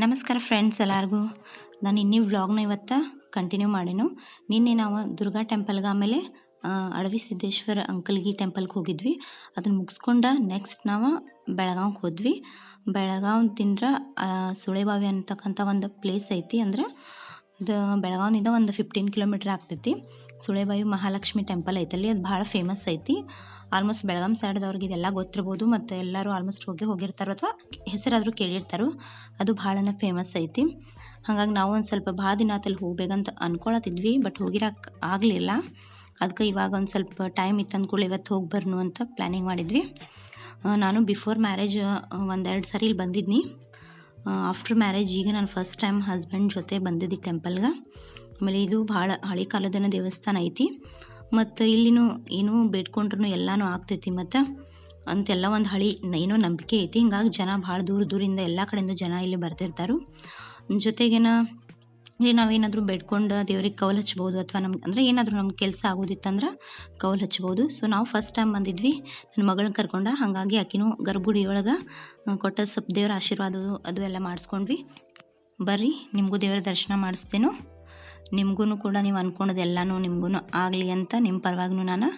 ನಮಸ್ಕಾರ ಫ್ರೆಂಡ್ಸ್ ಎಲ್ಲರಿಗೂ. ನಾನು ಇನ್ನೀ ವ್ಲಾಗ್ನ ಇವತ್ತು ಕಂಟಿನ್ಯೂ ಮಾಡೀನು. ನಿನ್ನೆ ನಾವು ದುರ್ಗಾ ಟೆಂಪಲ್ಗೆ ಆಮೇಲೆ ಅಡವಿ ಸಿದ್ದೇಶ್ವರ ಅಂಕಲ್ಗಿ ಟೆಂಪಲ್ಗೆ ಹೋಗಿದ್ವಿ. ಅದನ್ನು ಮುಗಿಸ್ಕೊಂಡು ನೆಕ್ಸ್ಟ್ ನಾವು ಬೆಳಗಾವಿಗೆ ಹೋದ್ವಿ. ಬೆಳಗಾವಿಂದ ಸುಳೆಬಾವಿ ಅಂತಕ್ಕಂಥ ಒಂದು ಪ್ಲೇಸ್ ಐತಿ. ಅಂದ್ರೆ ಅದು ಬೆಳಗಾವಿನಿಂದ ಒಂದು 15 ಕಿಲೋಮೀಟ್ರ್ ಆಗ್ತೈತಿ. ಸುಳೆಬಾವಿ ಮಹಾಲಕ್ಷ್ಮಿ ಟೆಂಪಲ್ ಐತಲ್ಲಿ, ಅದು ಭಾಳ ಫೇಮಸ್ ಐತಿ. ಆಲ್ಮೋಸ್ಟ್ ಬೆಳಗಾಂ ಸೈಡ್ದವ್ರಿಗೆ ಇದೆಲ್ಲ ಗೊತ್ತಿರ್ಬೋದು, ಮತ್ತು ಎಲ್ಲರೂ ಆಲ್ಮೋಸ್ಟ್ ಹೋಗಿರ್ತಾರೋ ಅಥವಾ ಹೆಸರಾದರೂ ಕೇಳಿರ್ತಾರೋ. ಅದು ಭಾಳನೇ ಫೇಮಸ್ ಐತಿ. ಹಾಗಾಗಿ ನಾವು ಒಂದು ಸ್ವಲ್ಪ ಭಾಳ ದಿನ ಆತಲ್ಲಿ ಹೋಗ್ಬೇಕಂತ ಅಂದ್ಕೊಳತ್ತಿದ್ವಿ, ಬಟ್ ಹೋಗಿರಕ್ಕೆ ಆಗಲಿಲ್ಲ. ಅದಕ್ಕೆ ಇವಾಗ ಒಂದು ಸ್ವಲ್ಪ ಟೈಮ್ ಇತ್ತು ಅಂದ್ಕೊಳ್ಳಿ, ಇವತ್ತು ಹೋಗಿ ಬರ್ನು ಅಂತ ಪ್ಲ್ಯಾನಿಂಗ್ ಮಾಡಿದ್ವಿ. ನಾನು ಬಿಫೋರ್ ಮ್ಯಾರೇಜ್ ಒಂದೆರಡು ಸರಿ ಇಲ್ಲಿ ಬಂದಿದ್ನಿ. ಆಫ್ಟರ್ ಮ್ಯಾರೇಜ್ ಈಗ ನಾನು ಫಸ್ಟ್ ಟೈಮ್ ಹಸ್ಬೆಂಡ್ ಜೊತೆ ಬಂದಿದ್ದೆ ಟೆಂಪಲ್ಗೆ. ಆಮೇಲೆ ಇದು ಭಾಳ ಹಳೆ ಕಾಲದನ ದೇವಸ್ಥಾನ ಐತಿ. ಮತ್ತು ಇಲ್ಲಿನೂ ಏನೂ ಬೇಡ್ಕೊಂಡ್ರೂ ಎಲ್ಲನೂ ಆಗ್ತೈತಿ. ಮತ್ತು ಅಂತೆಲ್ಲ ಒಂದು ಏನೋ ನಂಬಿಕೆ ಐತಿ. ಹಿಂಗಾಗಿ ಜನ ಭಾಳ ದೂರದಿಂದ ಎಲ್ಲ ಕಡೆಯಿಂದ ಜನ ಇಲ್ಲಿ ಬರ್ತಿರ್ತಾರೆ. ಜೊತೆಗೇನ ಇಲ್ಲಿ ನಾವೇನಾದರೂ ಬೇಡ್ಕೊಂಡು ದೇವ್ರಿಗೆ ಕೌಲ್ ಹಚ್ಬೋದು, ಅಥವಾ ನಮ್ಗೆ ಏನಾದರೂ ನಮ್ಗೆ ಕೆಲಸ ಆಗೋದಿತ್ತಂದ್ರೆ ಕೌಲ್ ಹಚ್ಬೋದು. ಸೊ ನಾವು ಫಸ್ಟ್ ಟೈಮ್ ಬಂದಿದ್ವಿ ನನ್ನ ಮಗಳನ್ನ ಕರ್ಕೊಂಡು. ಹಾಗಾಗಿ ಆಕಿನೂ ಗರ್ಭಗುಡಿಯೊಳಗೆ ಕೊಟ್ಟ ಸ್ವಲ್ಪ ದೇವ್ರ ಆಶೀರ್ವಾದ ಅದು ಎಲ್ಲ ಮಾಡಿಸ್ಕೊಂಡ್ವಿ. ಬರ್ರಿ, ನಿಮಗೂ ದೇವರ ದರ್ಶನ ಮಾಡಿಸ್ತೇನೋ. ನಿಮಗೂ ಕೂಡ ನೀವು ಅಂದ್ಕೊಳೋದು ಎಲ್ಲನೂ ನಿಮಗೂ ಆಗಲಿ ಅಂತ ನಿಮ್ಮ ಪರವಾಗೂ ನಾನು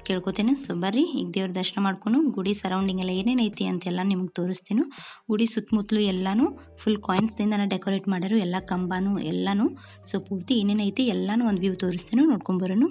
ಕೇಳ್ಕೊತೇನೆ. ಸೊ ಬರ್ರಿ, ಈಗ ದೇವ್ರ ದರ್ಶನ ಮಾಡ್ಕೊಂಡು ಗುಡಿ ಸರೌಂಡಿಂಗ್ ಎಲ್ಲ ಏನೇನೈತಿ ಅಂತೆಲ್ಲ ನಿಮ್ಗೆ ತೋರಿಸ್ತೀನಿ. ಗುಡಿ ಸುತ್ತಮುತ್ತಲು ಎಲ್ಲನೂ ಫುಲ್ ಕಾಯಿನ್ಸ್ದಿಂದ ಡೆಕೋರೇಟ್ ಮಾಡ್ಯಾರು, ಎಲ್ಲ ಕಂಬನೂ ಎಲ್ಲನೂ. ಸೊ ಪೂರ್ತಿ ಏನೇನೈತಿ ಎಲ್ಲನೂ ಒಂದು ವ್ಯೂ ತೋರಿಸ್ತೀನಿ, ನೋಡ್ಕೊಂಬರೋನು.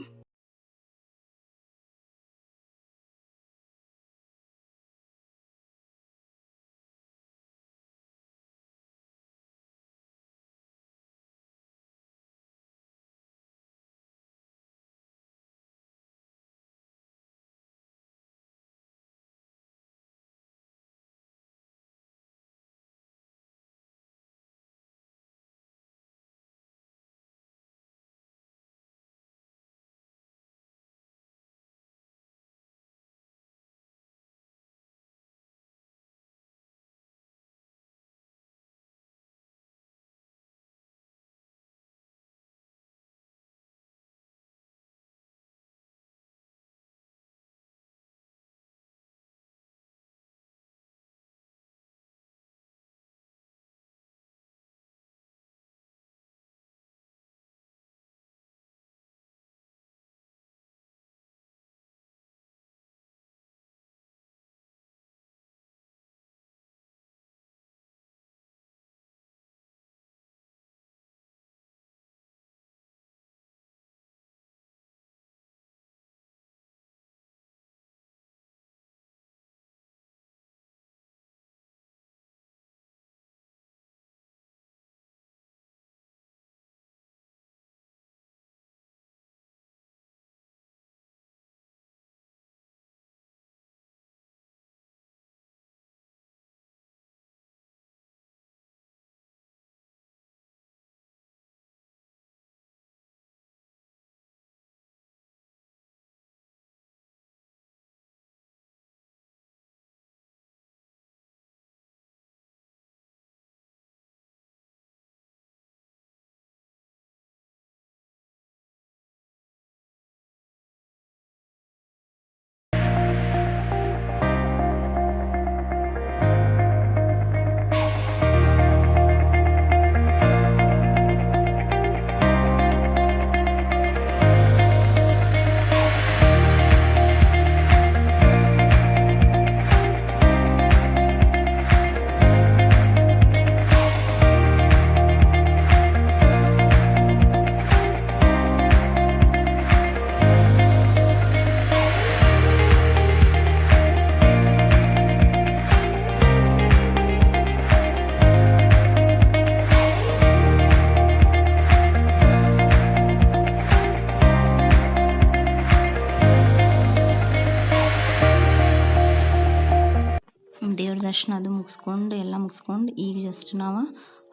ದೇವ್ರ ದರ್ಶನ ಅದು ಮುಗಿಸ್ಕೊಂಡು ಈಗ ಜಸ್ಟ್ ನಾವು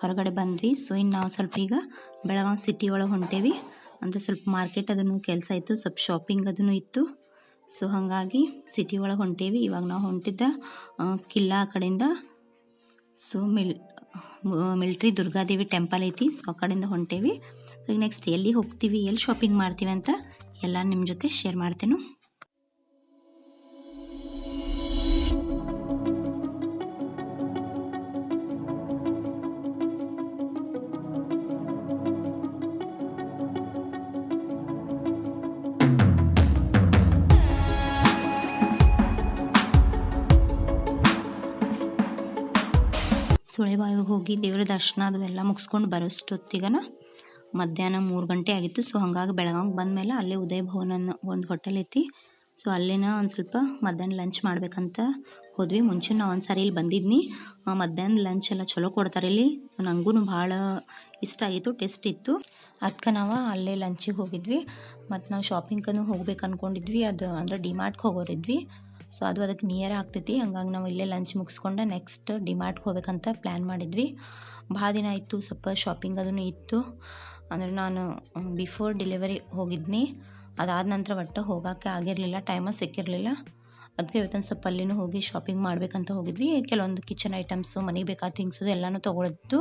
ಹೊರಗಡೆ ಬಂದ್ವಿ. ಸೊ ಇನ್ನು ನಾವು ಸ್ವಲ್ಪ ಈಗ ಬೆಳಗಾವಿ ಸಿಟಿ ಒಳಗೆ ಹೊಂಟೇವಿ. ಅಂದರೆ ಸ್ವಲ್ಪ ಮಾರ್ಕೆಟ್ ಅದನ್ನು ಕೆಲಸ ಇತ್ತು, ಸ್ವಲ್ಪ ಶಾಪಿಂಗ್ ಅದನ್ನು ಇತ್ತು. ಸೊ ಹಾಗಾಗಿ ಸಿಟಿ ಒಳಗೆ ಹೊಂಟೇವಿ. ಇವಾಗ ನಾವು ಹೊಂಟಿದ್ದ ಕಿಲ್ಲಾ ಕಡೆಯಿಂದ. ಸೊ ಮಿಲ್ಟ್ರಿ ದುರ್ಗಾದೇವಿ ಟೆಂಪಲ್ ಐತಿ. ಸೊ ಆ ಕಡೆಯಿಂದ ಹೊಂಟೇವಿ. ಸೊ ಈಗ ನೆಕ್ಸ್ಟ್ ಎಲ್ಲಿ ಹೋಗ್ತೀವಿ, ಎಲ್ಲಿ ಶಾಪಿಂಗ್ ಮಾಡ್ತೀವಿ ಅಂತ ಎಲ್ಲ ನಿಮ್ಮ ಜೊತೆ ಶೇರ್ ಮಾಡ್ತೇನೆ. ಸುಳೆಬಾವಿಗೆ ಹೋಗಿ ದೇವ್ರ ದರ್ಶನ ಅದು ಎಲ್ಲ ಮುಗಿಸ್ಕೊಂಡು ಬರೋಷ್ಟೊತ್ತಿಗನ ಮಧ್ಯಾಹ್ನ 3 ಗಂಟೆ ಆಗಿತ್ತು. ಸೊ ಹಾಗಾಗಿ ಬೆಳಗಾವಿಗೆ ಬಂದಮೇಲೆ ಅಲ್ಲೇ ಉದಯ ಭವನ ಅನ್ನೋ ಒಂದು ಹೋಟೆಲ್ ಐತಿ. ಸೊ ಅಲ್ಲಿನ ಒಂದು ಸ್ವಲ್ಪ ಮಧ್ಯಾಹ್ನ ಲಂಚ್ ಮಾಡ್ಬೇಕಂತ ಹೋದ್ವಿ. ಮುಂಚೆ ನಾವು ಒಂದು ಸಾರಿ ಇಲ್ಲಿ ಬಂದಿದ್ನಿ. ಮಧ್ಯಾಹ್ನ ಲಂಚ್ ಎಲ್ಲ ಚಲೋ ಕೊಡ್ತಾರೆ ಇಲ್ಲಿ. ಸೊ ನನಗೂ ಭಾಳ ಇಷ್ಟ ಆಗಿತ್ತು, ಟೇಸ್ಟ್ ಇತ್ತು. ಅದಕ್ಕೆ ನಾವು ಅಲ್ಲೇ ಲಂಚಿಗೆ ಹೋಗಿದ್ವಿ. ಮತ್ತು ನಾವು ಶಾಪಿಂಗನ್ನು ಹೋಗ್ಬೇಕು ಅಂದ್ಕೊಂಡಿದ್ವಿ. ಅದು ಅಂದರೆ ಡಿಮಾರ್ಟ್ಗೆ ಹೋಗೋರಿದ್ವಿ. ಸೊ ಅದು ಅದಕ್ಕೆ ನಿಯರ್ ಆಗ್ತೈತಿ. ಹಂಗಾಗಿ ನಾವು ಇಲ್ಲೇ ಲಂಚ್ ಮುಗಿಸ್ಕೊಂಡು ನೆಕ್ಸ್ಟ್ ಡಿಮಾರ್ಟ್ಗೆ ಹೋಗ್ಬೇಕಂತ ಪ್ಲ್ಯಾನ್ ಮಾಡಿದ್ವಿ. ಭಾಳ ದಿನ ಆಯಿತು, ಸ್ವಲ್ಪ ಶಾಪಿಂಗ್ ಅದೂ ಇತ್ತು. ಅಂದರೆ ನಾನು ಬಿಫೋರ್ ಡೆಲಿವರಿ ಹೋಗಿದ್ನಿ. ಅದಾದ ನಂತರ ಒಟ್ಟು ಹೋಗೋಕ್ಕೆ ಆಗಿರಲಿಲ್ಲ, ಟೈಮ ಸಿಕ್ಕಿರಲಿಲ್ಲ. ಅದಕ್ಕೆ ಇವತ್ತೊಂದು ಸ್ವಲ್ಪ ಅಲ್ಲಿನೂ ಹೋಗಿ ಶಾಪಿಂಗ್ ಮಾಡಬೇಕಂತ ಹೋಗಿದ್ವಿ. ಕೆಲವೊಂದು ಕಿಚನ್ ಐಟಮ್ಸು, ಮನೆಗೆ ಬೇಕಾದ ಥಿಂಗ್ಸು ಎಲ್ಲನೂ ತೊಗೊಳಿದ್ದು.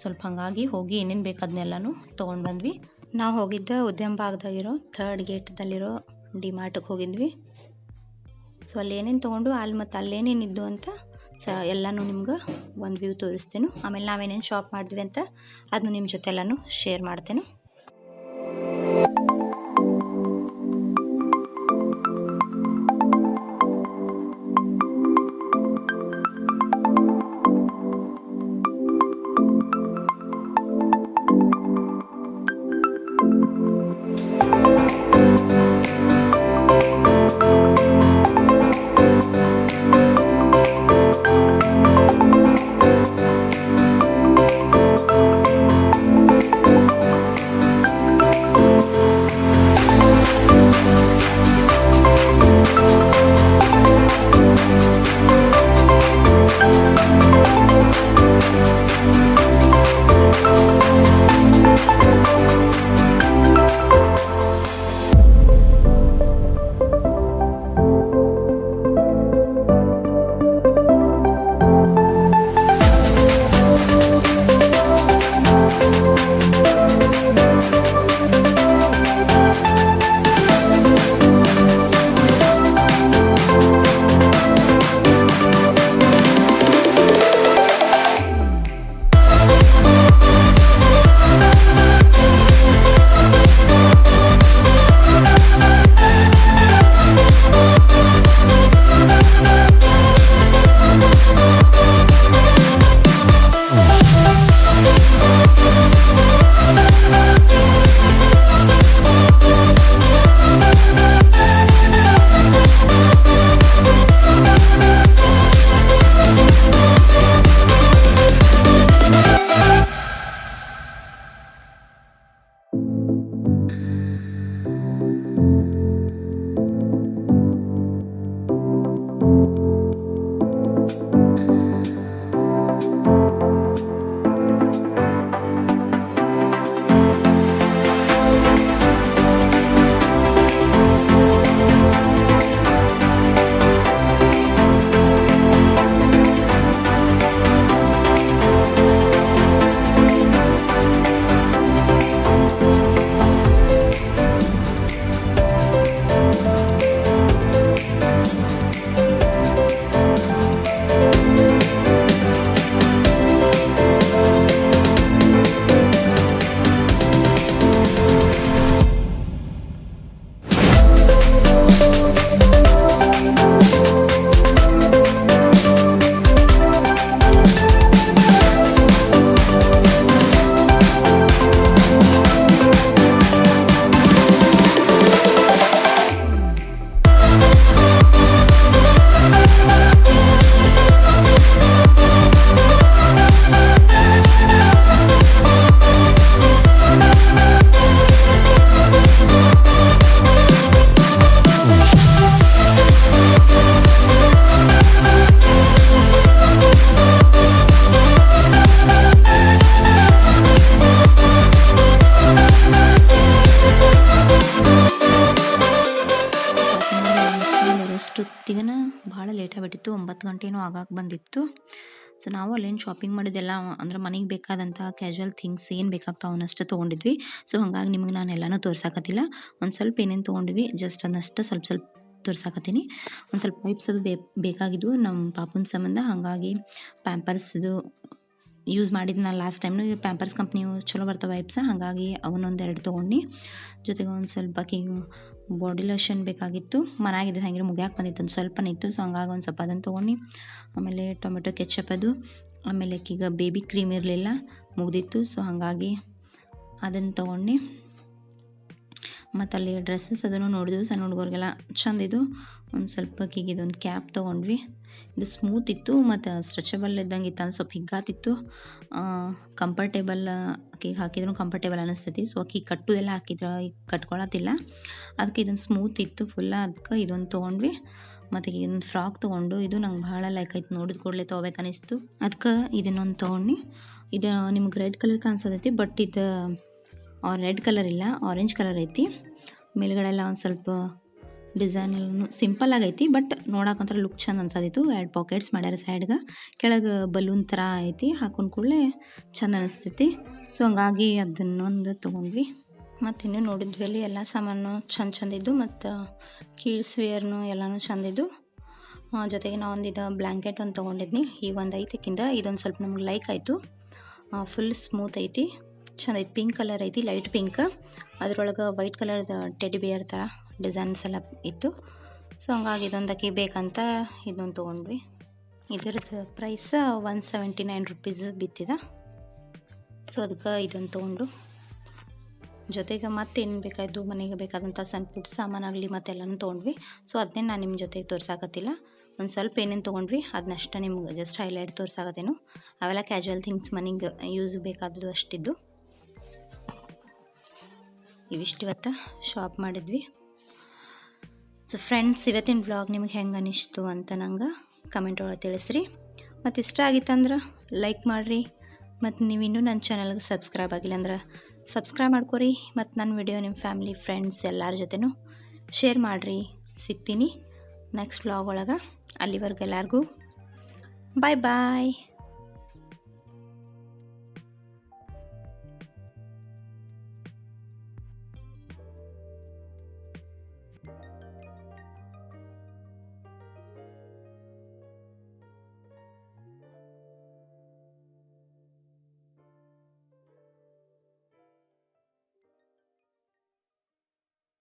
ಸ್ವಲ್ಪ ಹಾಗಾಗಿ ಹೋಗಿ ಏನೇನು ಬೇಕು ಅದನ್ನೆಲ್ಲನೂ ತೊಗೊಂಡು ಬಂದ್ವಿ. ನಾವು ಹೋಗಿದ್ದ ಉದ್ಯಮ ಭಾಗದಾಗಿರೋ 3rd ಗೇಟ್ದಲ್ಲಿರೋ ಡಿಮಾರ್ಟಿಗೆ ಹೋಗಿದ್ವಿ. ಸೊ ಅಲ್ಲಿ ಏನೇನು ತೊಗೊಂಡು ಮತ್ತು ಅಲ್ಲೇನೇನಿದ್ದು ಅಂತ ಎಲ್ಲನೂ ನಿಮ್ಗೆ ಒಂದು ವ್ಯೂ ತೋರಿಸ್ತೇನೆ. ಆಮೇಲೆ ನಾವೇನೇನು ಶಾಪ್ ಮಾಡಿದ್ವಿ ಅಂತ ಅದನ್ನು ನಿಮ್ಮ ಜೊತೆ ಎಲ್ಲನೂ ಶೇರ್ ಮಾಡ್ತೇನೆ. ಅಷ್ಟೊತ್ತಿಗೆ ಭಾಳ ಲೇಟ್ ಆಗಿಬಿಟ್ಟಿತ್ತು, 9 ಗಂಟೆನೂ ಆಗಾಕೆ ಬಂದಿತ್ತು. ಸೊ ನಾವು ಅಲ್ಲೇನು ಶಾಪಿಂಗ್ ಮಾಡಿದ್ದೆಲ್ಲ ಅಂದ್ರೆ ಮನೆಗೆ ಬೇಕಾದಂಥ ಕ್ಯಾಶುವಲ್ ಥಿಂಗ್ಸ್ ಏನು ಬೇಕಾಗ್ತಾವೆ ಅವನ್ನಷ್ಟು ತೊಗೊಂಡಿದ್ವಿ. ಸೊ ಹಾಗಾಗಿ ನಿಮಗೆ ನಾನು ಎಲ್ಲನೂ ತೋರ್ಸಾಕತ್ತಿಲ್ಲ, ಒಂದು ಸ್ವಲ್ಪ ಏನೇನು ತೊಗೊಂಡ್ವಿ ಜಸ್ಟ್ ಅದನ್ನಷ್ಟು ಸ್ವಲ್ಪ ಸ್ವಲ್ಪ ತೋರ್ಸಾಕತ್ತೀನಿ. ಒಂದು ಸ್ವಲ್ಪ ವೈಪ್ಸ್ ಅದು ಬೇಕಾಗಿದ್ವು ನಮ್ಮ ಪಾಪುನ ಸಂಬಂಧ. ಹಾಗಾಗಿ ಪ್ಯಾಂಪರ್ಸ್ದು ಯೂಸ್ ಮಾಡಿದ್ದು ನಾನು ಲಾಸ್ಟ್ ಟೈಮ್ನು ಪ್ಯಾಂಪರ್ಸ್ ಕಂಪ್ನಿಯು ಚಲೋ ಬರ್ತಾವೆ ವೈಪ್ಸ, ಹಾಗಾಗಿ ಅವನ್ನೊಂದು 2 ತೊಗೊಂಡು, ಜೊತೆಗೆ ಒಂದು ಸ್ವಲ್ಪ ಬಾಡಿ ಲೋಷನ್ ಬೇಕಾಗಿತ್ತು, ಮನಾಗಿದ್ದು ಹಾಗೆ ಮುಗ್ಯಾಕೆ ಬಂದಿತ್ತು, ಒಂದು ಸ್ವಲ್ಪನೇ ಇತ್ತು. ಸೊ ಹಂಗಾಗಿ ಒಂದು ಸ್ವಲ್ಪ ಅದನ್ನು ತೊಗೊಂಡು, ಆಮೇಲೆ ಟೊಮೆಟೊ ಕೆಚಪ್ ಅದು ಆಮೇಲೆ ಈಗ ಬೇಬಿ ಕ್ರೀಮ್ ಇರಲಿಲ್ಲ, ಮುಗ್ದಿತ್ತು. ಸೊ ಹಾಗಾಗಿ ಅದನ್ನು ತೊಗೊಂಡು ಮತ್ತು ಅಲ್ಲಿ ಡ್ರೆಸ್ಸಸ್ ಅದನ್ನು ನೋಡಿದ್ವಿ. ಸಣ್ಣ ಹುಡುಗರಿಗೆಲ್ಲ ಚಂದಿದ್ದು. ಒಂದು ಸ್ವಲ್ಪ ಈಗ ಇದೊಂದು ಕ್ಯಾಪ್ ತೊಗೊಂಡ್ವಿ. ಇದು ಸ್ಮೂತ್ ಇತ್ತು ಮತ್ತು ಸ್ಟ್ರೆಚಬಲ್ ಇದ್ದಂಗೆ ಇತ್ತು. ಅಂದ್ರೆ ಸ್ವಲ್ಪ ಹಿಗ್ಗಾತಿತ್ತು, ಕಂಫರ್ಟೇಬಲ್. ಆಕಿಗೆ ಹಾಕಿದ್ರು ಕಂಫರ್ಟೇಬಲ್ ಅನ್ನಿಸ್ತೈತಿ. ಸೊ ಆಕಿ ಕಟ್ಟುದೆಲ್ಲ ಹಾಕಿದ್ರೆ ಈಗ ಕಟ್ಕೊಳತ್ತಿಲ್ಲ, ಅದಕ್ಕೆ ಇದೊಂದು ಸ್ಮೂತ್ ಇತ್ತು ಫುಲ್ಲ. ಅದಕ್ಕೆ ಇದೊಂದು ತೊಗೊಂಡ್ವಿ. ಮತ್ತು ಈಗ ಇದೊಂದು ಫ್ರಾಕ್ ತೊಗೊಂಡು, ಇದು ನಂಗೆ ಭಾಳ ಲೈಕ್ ಆಯ್ತು, ನೋಡಿದ ಕೂಡಲೇ ತೊಗೋಬೇಕು ಅನ್ನಿಸ್ತು. ಅದಕ್ಕೆ ಇದನ್ನೊಂದು ತೊಗೊಂಡು. ಇದು ನಿಮ್ಗೆ ರೆಡ್ ಕಲರ್ ಕಾಣಿಸ್ತೈತಿ, ಬಟ್ ಇದು ರೆಡ್ ಕಲರ್ ಇಲ್ಲ, ಆರೆಂಜ್ ಕಲರ್ ಐತಿ. ಮೇಲ್ಗಡೆ ಎಲ್ಲ ಒಂದು ಸ್ವಲ್ಪ ಡಿಸೈನ್ ಸಿಂಪಲ್ ಆಗೈತಿ, ಬಟ್ ನೋಡೋಕಂದ್ರೆ ಲುಕ್ ಚಂದ ಅನ್ಸದಿತ್ತು. 2 ಪಾಕೆಟ್ಸ್ ಮಾಡ್ಯಾರ ಸೈಡ್ಗೆ, ಕೆಳಗೆ ಬಲೂನ್ ಥರ ಐತಿ, ಹಾಕೊಂಡು ಕೂಡಲೇ ಚಂದ ಅನಿಸ್ತೈತಿ. ಸೊ ಹಂಗಾಗಿ ಅದನ್ನೊಂದು ತೊಗೊಂಡ್ವಿ. ಮತ್ತು ಇನ್ನೂ ನೋಡಿದ್ವಿ ಅಲ್ಲಿ ಎಲ್ಲ ಸಾಮಾನು ಚಂದಿದ್ದು, ಮತ್ತು ಕಿಡ್ಸ್ ವೇರ್ನು ಎಲ್ಲನೂ ಚಂದಿದ್ದು. ಜೊತೆಗೆ ನಾ ಒಂದು ಇದು ಬ್ಲ್ಯಾಂಕೆಟ್ ಒಂದು ತೊಗೊಂಡಿದ್ನಿ. ಈ ಒಂದು ಐತಿಕ್ಕಿಂತ ಇದೊಂದು ಸ್ವಲ್ಪ ನಮ್ಗೆ ಲೈಕ್ ಆಯಿತು. ಫುಲ್ ಸ್ಮೂತ್ ಐತಿ, ಚಂದ ಐತಿ. ಪಿಂಕ್ ಕಲರ್ ಐತಿ, ಲೈಟ್ ಪಿಂಕ್. ಅದ್ರೊಳಗೆ ವೈಟ್ ಕಲರ್ದು ಟೆಡಿ ಬಿಯರ್ ಥರ ಡಿಸೈನ್ಸ್ ಎಲ್ಲ ಇತ್ತು. ಸೊ ಹಂಗಾಗಿ ಇದೊಂದಕ್ಕೆ ಬೇಕಂತ ಇದೊಂದು ತೊಗೊಂಡ್ವಿ. ಇದರದ್ದು ಪ್ರೈಸ್ 179 ರುಪೀಸ್ ಬಿತ್ತಿದ. ಸೊ ಅದಕ್ಕೆ ಇದನ್ನು ತೊಗೊಂಡು, ಜೊತೆಗೆ ಮತ್ತೇನು ಬೇಕಾಯಿತು ಮನೆಗೆ ಬೇಕಾದಂಥ ಸಣ್ಣ ಪುಟ್ಟ ಸಾಮಾನಾಗಲಿ ಮತ್ತೆಲ್ಲನೂ ತೊಗೊಂಡ್ವಿ. ಸೊ ಅದನ್ನೇ ನಾನು ನಿಮ್ಮ ಜೊತೆಗೆ ತೋರ್ಸಾಕತ್ತಿಲ್ಲ. ಒಂದು ಸ್ವಲ್ಪ ಏನೇನು ತೊಗೊಂಡ್ವಿ ಅದನ್ನಷ್ಟೇ ನಿಮ್ಗೆ ಜಸ್ಟ್ ಹೈಲೈಟ್ ತೋರ್ಸಾಕತ್ತೇನು. ಅವೆಲ್ಲ ಕ್ಯಾಜುವಲ್ ಥಿಂಗ್ಸ್ ಮನೆಗೆ ಯೂಸ್ ಬೇಕಾದದ್ದು ಅಷ್ಟಿದ್ದು. ಇವಿಷ್ಟು ಇವತ್ತು ಶಾಪ್ ಮಾಡಿದ್ವಿ. ಸೊ ಫ್ರೆಂಡ್ಸ್, ಇವತ್ತಿನ ಬ್ಲಾಗ್ ನಿಮ್ಗೆ ಹೆಂಗೆ ಅನ್ನಿಸ್ತು ಅಂತ ನಂಗೆ ಕಮೆಂಟ್ ಒಳಗೆ ತಿಳಿಸ್ರಿ. ಮತ್ತು ಇಷ್ಟ ಆಗಿತ್ತಂದ್ರೆ ಲೈಕ್ ಮಾಡಿರಿ. ಮತ್ತು ನೀವಿನ್ನೂ ನನ್ನ ಚಾನಲ್ಗೆ ಸಬ್ಸ್ಕ್ರೈಬ್ ಆಗಿಲ್ಲ ಅಂದ್ರೆ ಸಬ್ಸ್ಕ್ರೈಬ್ ಮಾಡ್ಕೊರಿ. ಮತ್ತು ನನ್ನ ವಿಡಿಯೋ ನಿಮ್ಮ ಫ್ಯಾಮಿಲಿ ಫ್ರೆಂಡ್ಸ್ ಎಲ್ಲರ ಜೊತೆನೂ ಶೇರ್ ಮಾಡಿರಿ. ಸಿಗ್ತೀನಿ ನೆಕ್ಸ್ಟ್ ಬ್ಲಾಗ್ ಒಳಗೆ. ಅಲ್ಲಿವರೆಗೂ ಎಲ್ಲರಿಗೂ ಬಾಯ್ ಬಾಯ್.